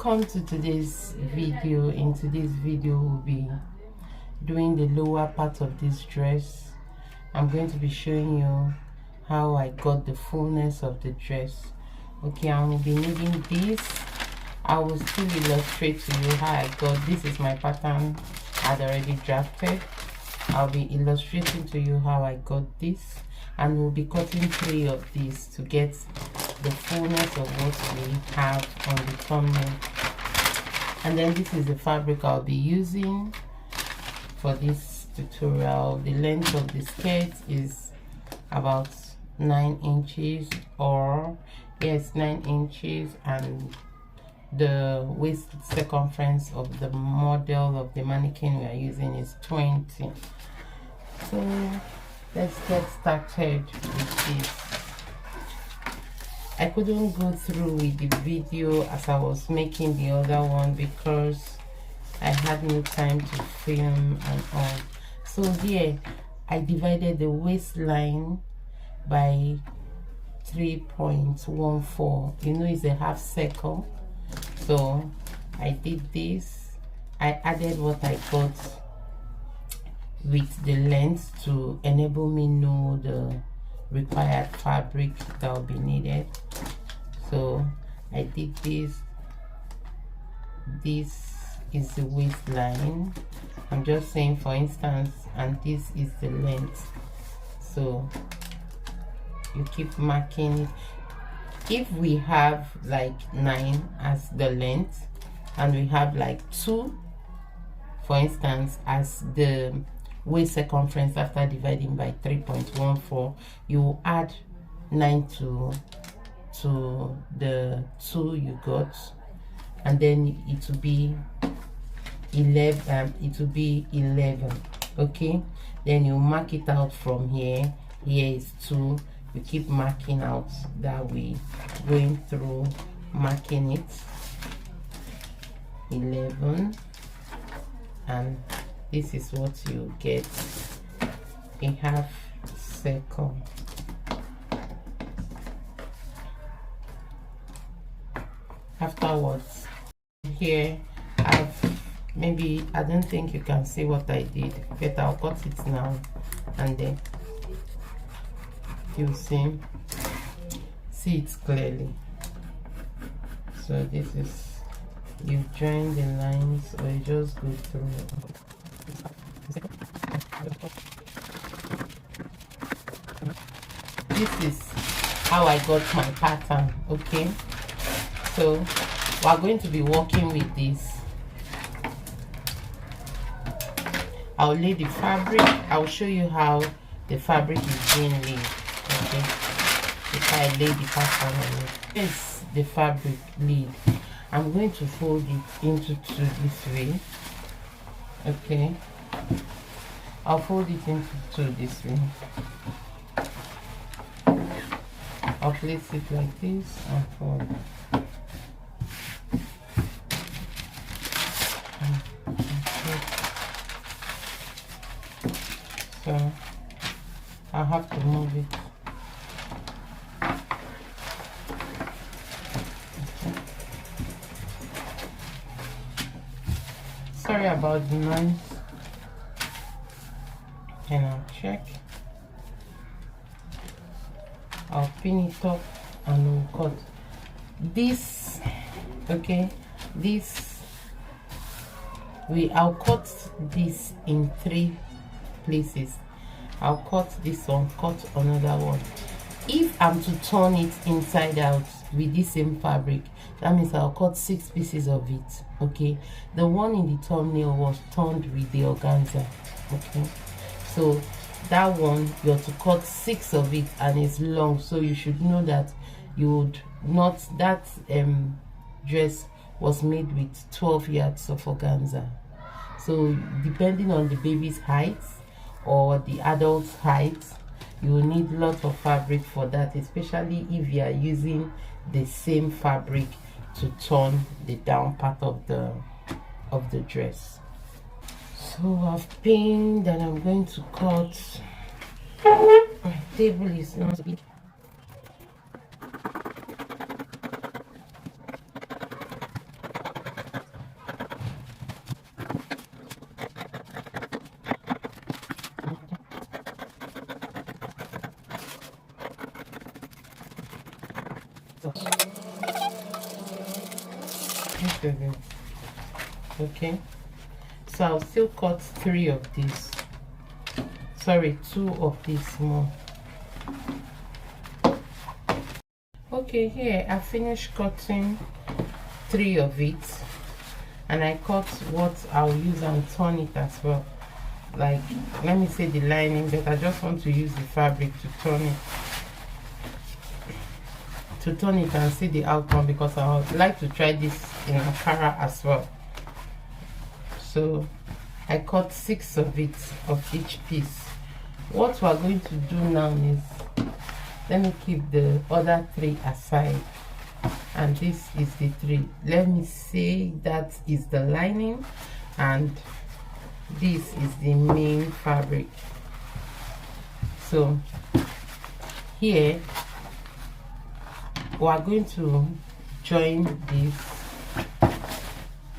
Welcome to today's video. In today's video we'll be doing the lower part of this dress. I'm going to be showing you how I got the fullness of the dress. Okay, I will be needing this. I will still illustrate to you how I got this. Is my pattern I'd already drafted. I'll be illustrating to you how I got this, and we'll be cutting 3 of these to get the fullness of what we have on the thumbnail. And then this is the fabric I'll be using for this tutorial. The length of the skirt is about 9 inches, or yes, 9 inches, and the waist circumference of the model of the mannequin we are using is 20. So let's get started with this. I couldn't go through with the video as I was making the other one because I had no time to film and all. So here I divided the waistline by 3.14. You know, it's a half circle. So I did this. I added what I got with the length to enable me know the required fabric that will be needed. So I did this. This is the waistline. I'm just saying, for instance, and this is the length. So you keep marking it. If we have like 9 as the length and we have like 2, for instance, as the waist circumference after dividing by 3.14, you will add 9 to the 2 you got, and then it will be 11. It will be 11. Okay, then you mark it out from here. Here is 2. You keep marking out that way, going through marking it. 11, and this is what you get, a half circle. Afterwards, here maybe I don't think you can see what I did, but I'll cut it now, and then you see it clearly. So this is, you join the lines or you just go through. This is how I got my pattern. Okay, so we are going to be working with this. I'll lay the fabric. I'll show you how the fabric is being laid. Okay, if I lay the pattern on it, it's the fabric laid. I'm going to fold it into 2 this way. Okay, I'll fold it into 2 this way. I'll place it like this and fold. So I'll have to move it. Okay. Sorry about the noise. And I'll check. I'll pin it up and we'll cut this. Okay, this I'll cut this in 3 places. I'll cut this one, cut another one. If I'm to turn it inside out with this same fabric, that means I'll cut 6 pieces of it. Okay, the one in the thumbnail was turned with the organza. Okay, so that one you have to cut 6 of it, and it's long, so you should know that you would not, that dress was made with 12 yards of organza. So depending on the baby's height or the adult's height, you will need a lot of fabric for that, especially if you are using the same fabric to turn the down part of the dress. So I've pinned and I'm going to cut. My table is not big. This is it. Okay, so I'll still cut 3 of these, sorry, 2 of these more. Okay, here I finished cutting 3 of it, and I cut what I'll use and turn it as well. Like, let me say the lining, but I just want to use the fabric to turn it and see the outcome, because I would like to try this in Ankara as well. So I cut 6 of it, of each piece. What we're going to do now is, let me keep the other 3 aside, and this is the 3. Let me say that is the lining, and this is the main fabric. So here we are going to join this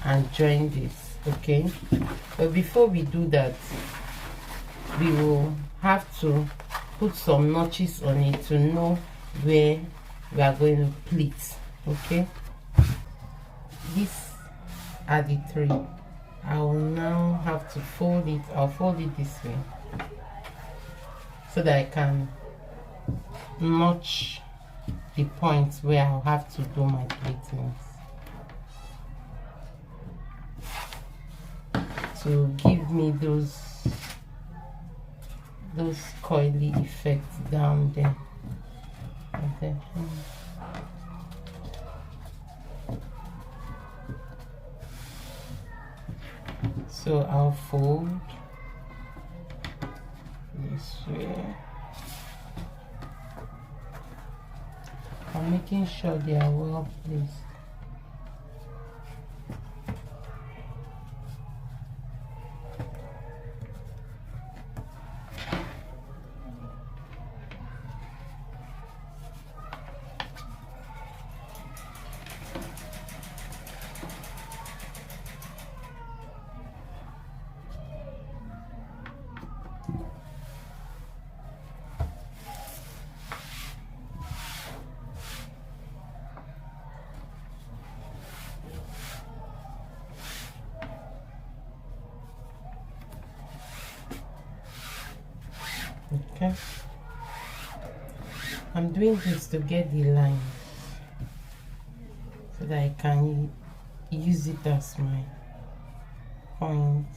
and join this, okay? But before we do that, we will have to put some notches on it to know where we are going to pleat, okay? These are the 3. I will now have to fold it. I'll fold it this way so that I can notch the points where I'll have to do my pleatings to give me those coily effects down there. Okay. So I'll fold this way. I'm making sure they are well placed. Okay, I'm doing this to get the lines so that I can use it as my point.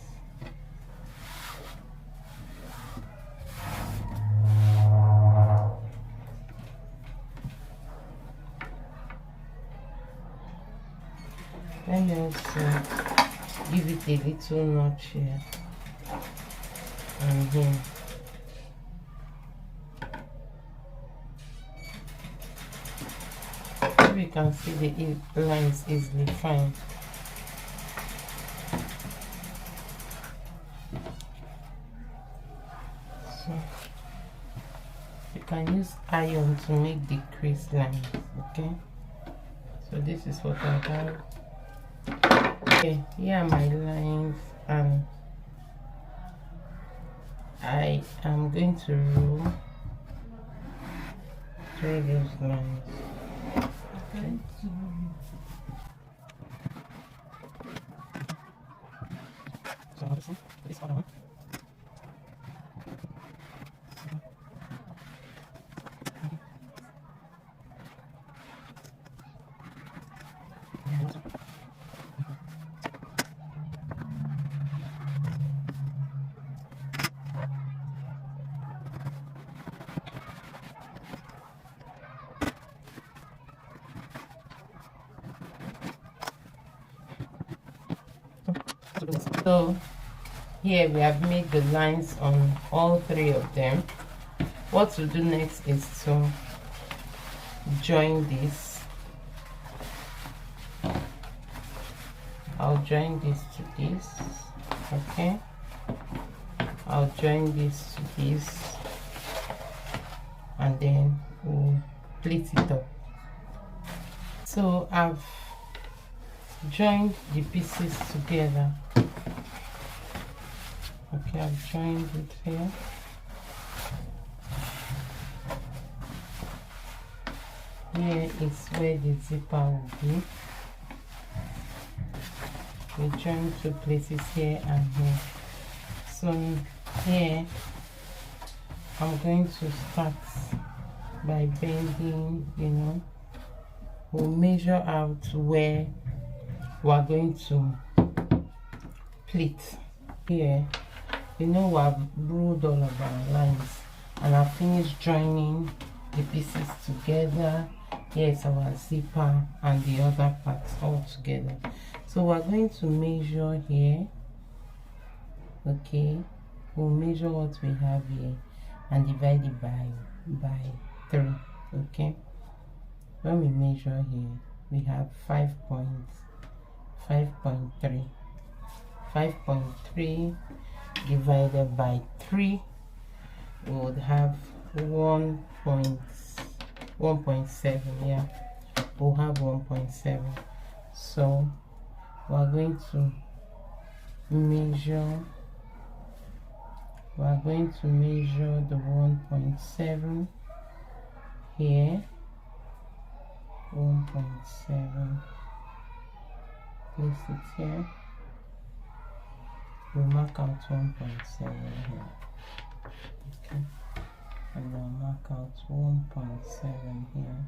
Let me also give it a little notch here and here. You can see the lines easily fine. So you can use iron to make the crease lines, okay? So this is what I have. Okay, here are my lines, and I am going to roll through those lines. Okay. So this other one. So here we have made the lines on all 3 of them. What to do next is to join this. I'll join this to this, okay? I'll join this to this, and then we'll pleat it up. So I've joined the pieces together. Okay, I've joined it here. here is where the zipper will be. We join two places here and here. So here I'm going to start by bending, we'll measure out where we are going to pleat. Here we have ruled all of our lines and I've finished joining the pieces together. Here's our zipper and the other parts all together. So we're going to measure here. Okay, we'll measure what we have here and divide it by 3. Okay, when we measure here we have 5.3 divided by 3, we would have 1.7. yeah, we'll have 1.7. so we're going to measure the 1.7 here. 1.7, place it here. We'll mark out 1.7 here. Okay, and I'll mark out 1.7 here.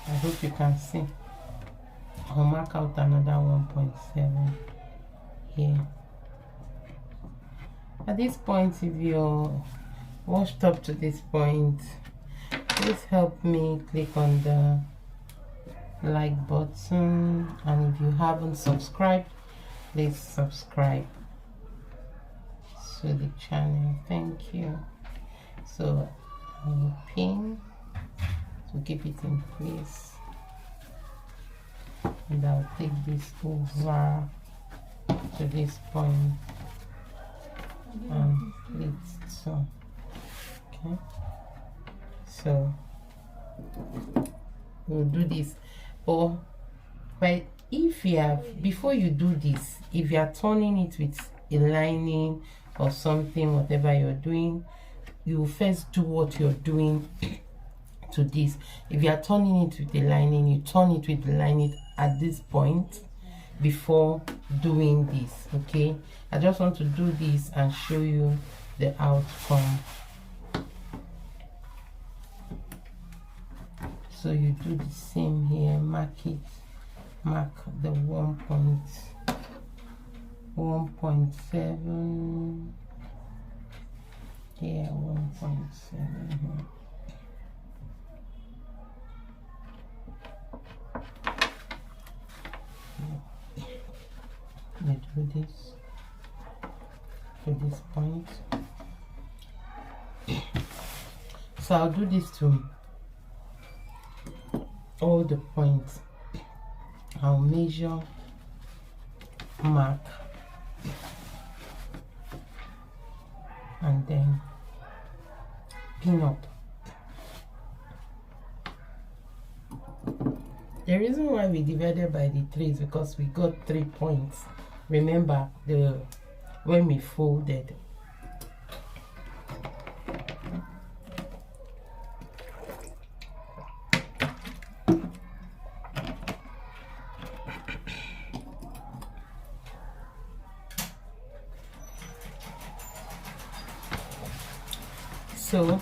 I hope you can see. I'll mark out another 1.7 here. At this point, if you're washed up to this point, please help me click on the like button, and if you haven't subscribed, please subscribe to the channel. Thank you. So I will pin to keep it in place, and I'll take this over to this point and pleat. So okay, so we'll do this. But if you have, before you do this, if you are turning it with a lining or something, whatever you're doing, you first do what you're doing to this. If you are turning it with the lining, you turn it with the lining at this point before doing this. Okay, I just want to do this and show you the outcome. So you do the same here, mark the 1.7 here, 1.7 here. We do this to this point. So I'll do this to all the points. I'll measure, mark, and then pin up. The reason why we divided by the 3 is because we got 3 points. Remember when we folded. So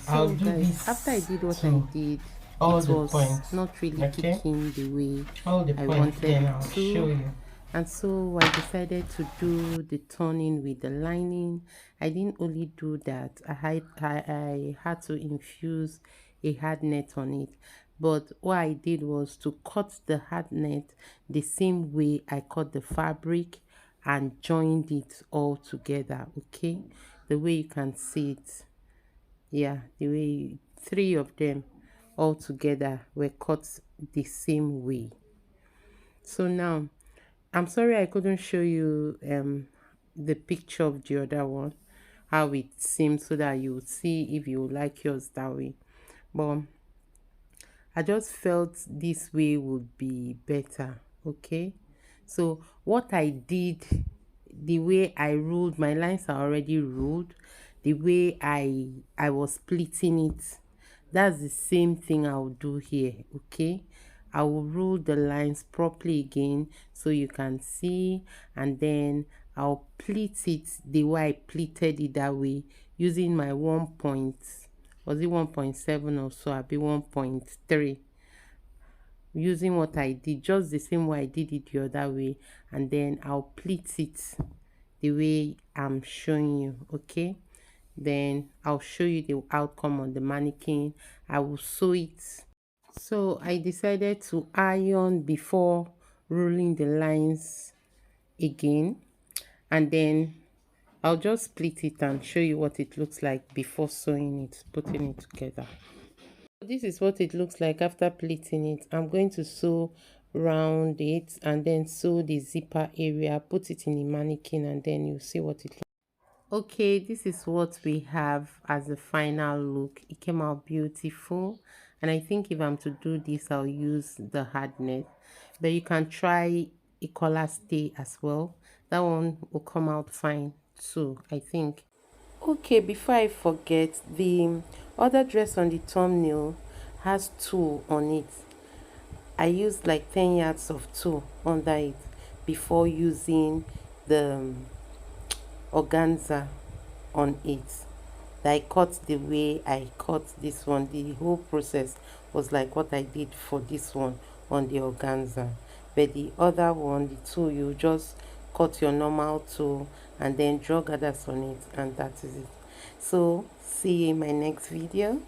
I'll do this. After I did what I did, all it the was points not really kicking the way all the I points, wanted then it I'll to. show you. And so I decided to do the turning with the lining. I didn't only do that, I had to infuse a hard net on it. But what I did was to cut the hard net the same way I cut the fabric and joined it all together. Okay, the way you can see it. Yeah, the way 3 of them all together were cut the same way. So now I'm sorry I couldn't show you the picture of the other one, how it seems, so that you see if you like yours that way. But I just felt this way would be better. Okay, so what I did, the way I ruled, my lines are already ruled. The way I was splitting it, That's the same thing I'll do here. Okay, I will rule the lines properly again so you can see, and then I'll pleat it the way I pleated it that way, using my 1 point, was it 1.7 or so, I'll be 1.3, using what I did just the same way I did it the other way, and then I'll pleat it the way I'm showing you. Okay, then I'll show you the outcome on the mannequin. I will sew it. So I decided to iron before rolling the lines again, and then I'll just split it and show you what it looks like before sewing it, putting it together. This is what it looks like after pleating it. I'm going to sew round it and then sew the zipper area, put it in the mannequin, and then you see what it looks. Okay, this is what we have as the final look. It came out beautiful, and I think if I'm to do this, I'll use the hard net, but you can try a collar stay as well. That one will come out fine too, I think. Okay, before I forget, the other dress on the thumbnail has tulle on it. I used like 10 yards of tulle under it before using the organza on it. I cut the way I cut this one. The whole process was like what I did for this one on the organza, but the other one, the tulle, you just cut your normal tulle and then draw gathers on it, and that is it. So see you in my next video.